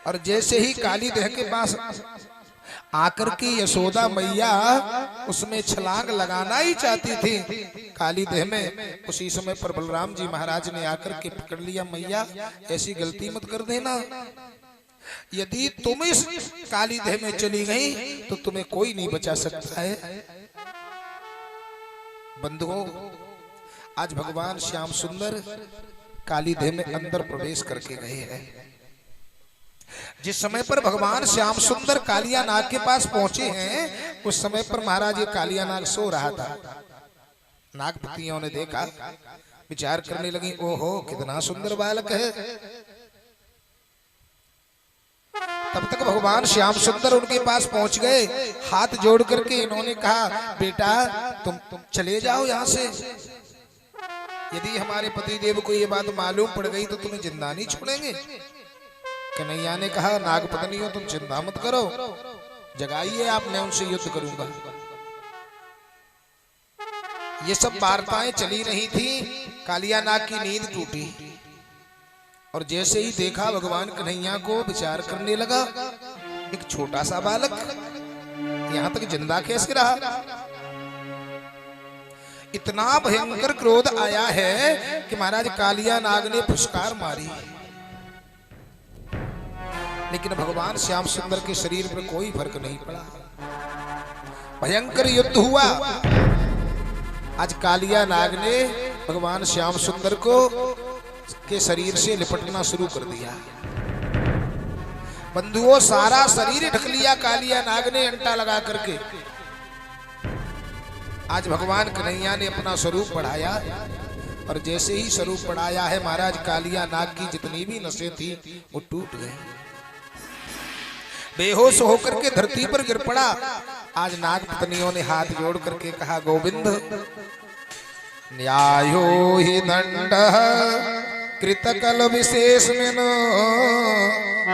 और जैसे ही काली देह के पास आकर के यशोदा मैया उसमें छलांग लगाना ही चाहती थी काली देह में, उसी समय पर बलराम जी महाराज ने आकर के पकड़ लिया। मैया ऐसी गलती मत कर देना, यदि तुम इस काली देह में चली गई तो तुम्हें कोई नहीं बचा सकता है। बंधुओं, आज भगवान श्याम सुंदर काली देह में अंदर प्रवेश करके गए हैं। जिस समय पर भगवान श्याम सुंदर कालिया नाग के पास पहुंचे हैं, उस समय पर महाराज ये कालिया नाग सो रहा था। नागपतियों ने देखा, विचार करने लगी, ओहो कितना सुंदर बालक है। तब तक भगवान श्याम सुंदर उनके पास पहुंच गए। हाथ जोड़ करके इन्होंने कहा, बेटा तुम चले जाओ यहाँ से, यदि हमारे पति देव को ये बात मालूम पड़ गई तो तुम्हें जिंदा नहीं छोड़ेंगे। कन्हैया ने कहा, नागपत्नियों तुम चिंता मत करो, जगाइए आप, मैं उनसे युद्ध करूंगा। ये सब वार्ताएं चली रही थी, कालिया नाग की नींद टूटी और जैसे ही देखा भगवान कन्हैया को, विचार करने लगा, एक छोटा सा बालक यहां तक जिंदा कैसे रहा। इतना भयंकर क्रोध आया है कि महाराज कालिया नाग ने फुसकार मारी, लेकिन भगवान श्याम सुंदर के शरीर पर कोई फर्क नहीं पड़ा। भयंकर युद्ध हुआ। आज कालिया नाग ने भगवान श्याम सुंदर को के शरीर से लिपटना शुरू कर दिया। बंधुओं, सारा शरीर ढक लिया कालिया नाग ने अंटा लगा करके। आज भगवान कन्हैया ने अपना स्वरूप बढ़ाया और जैसे ही स्वरूप बढ़ाया है, महाराज कालिया नाग की जितनी भी नसें थी वो टूट गई, बेहोश होकर के धरती पर गिर पड़ा। आज नागपत्नियों ने हाथ जोड़ करके कहा, गोविंद न्यायो ही दंड कृतकल विशेष में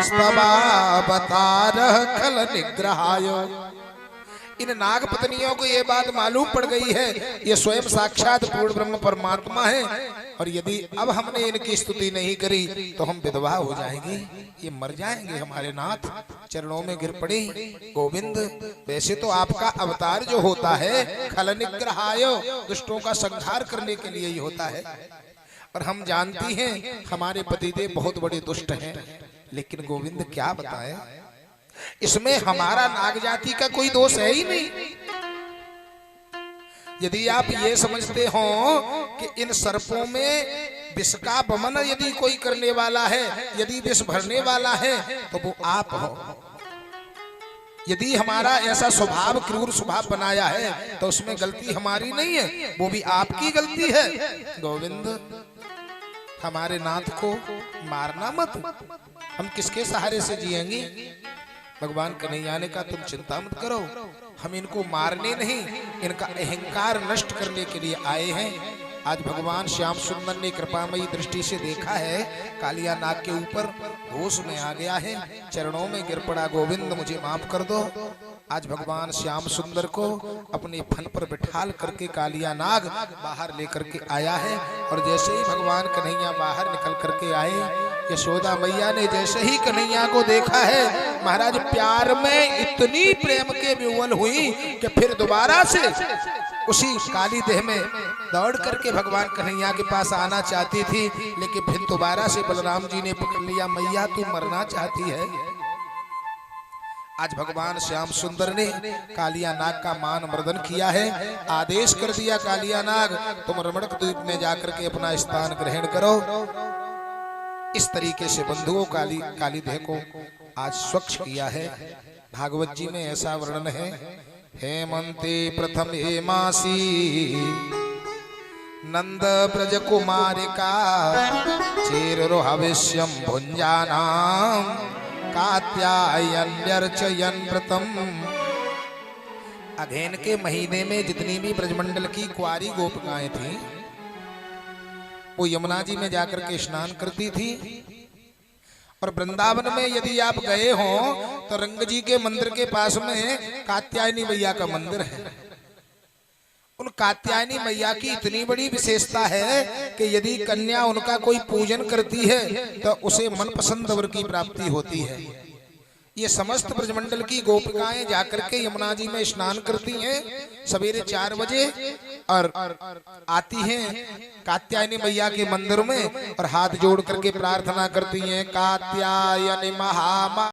स्तवावतारः खल निग्रहायो। इन नागपत्नियों को ये बात मालूम पड़ गई है, ये स्वयं साक्षात पूर्ण ब्रह्म परमात्मा है, और यदि अब हमने इनकी स्तुति नहीं करी तो हम विधवा हो जाएंगे, ये मर जाएंगे। हमारे नाथ चरणों में गिर पड़ी, गोविंद वैसे तो आपका अवतार जो होता है खल निग्रहाय, दुष्टों का संहार करने के लिए ही होता है, और हम जानती हैं हमारे पतिदेव बहुत बड़े दुष्ट हैं, लेकिन गोविंद क्या बताएं, इसमें हमारा नाग जाति का कोई दोष है ही नहीं। यदि आप ये समझते हो कि इन सर्पों में विष का वमन यदि कोई करने वाला है, यदि विष भरने वाला है तो वो आप हो। यदि हमारा ऐसा स्वभाव क्रूर स्वभाव बनाया है तो उसमें गलती हमारी नहीं है, वो भी आपकी गलती है। गोविंद हमारे नाथ को मारना मत, हम किसके सहारे से जिएंगे। भगवान कन्हैया ने कहा, तुम चिंता मत करो, हम इनको मारने नहीं, इनका अहंकार नष्ट करने के लिए आए हैं। आज भगवान श्याम सुंदर ने कृपामयी दृष्टि से देखा है, कालिया नाग के ऊपर होश में आ गया है, चरणों में गिर पड़ा, गोविंद मुझे माफ कर दो। आज भगवान श्याम सुंदर को अपने फन पर बिठाल करके कालिया नाग बाहर लेकर के आया है, और जैसे ही भगवान कन्हैया बाहर निकल करके आए, यशोदा मैया ने जैसे ही कन्हैया को देखा है, महाराज प्यार में इतनी प्रेम के विह्वल हुई कि फिर दोबारा से उसी काली देह में दौड़ करके भगवान कन्हैया के पास आना चाहती थी, लेकिन फिर दोबारा से बलराम जी ने पकड़ लिया, मैया तू मरना चाहती है। आज भगवान श्याम सुंदर ने कालिया नाग का मान मर्दन किया है, आदेश कर दिया, कालिया नाग तुम रमणक द्वीप में जाकर के अपना स्थान ग्रहण करो। इस तरीके से बंधुओं काली देह को आज स्वच्छ किया है। भागवत जी में ऐसा वर्णन है, हेमंते प्रथम हेमासी नंद ब्रज कुमारिका चेरो हविष्यम भुंजानाम कात्यायन्यर्चयन् व्रतम। अघेन के महीने में जितनी भी ब्रजमंडल की कुंवारी गोपिकाएं थी, वो यमुना जी में जाकर के स्नान करती थी, और वृंदावन में यदि आप गए हो तो रंग जी के मंदिर के पास में कात्यायनी मैया का मंदिर है। उन उन कात्यायनी मैया की इतनी बड़ी विशेषता है कि यदि कन्या उनका कोई पूजन करती है तो उसे मनपसंद वर की प्राप्ति होती है। ये समस्त ब्रजमंडल की गोपिकाएं जाकर के यमुना जी में स्नान करती हैं सवेरे 4 बजे और आती हैं कात्यायनी मैया के मंदिर में और हाथ जोड़ करके प्रार्थना करती हैं, कात्यायनी महा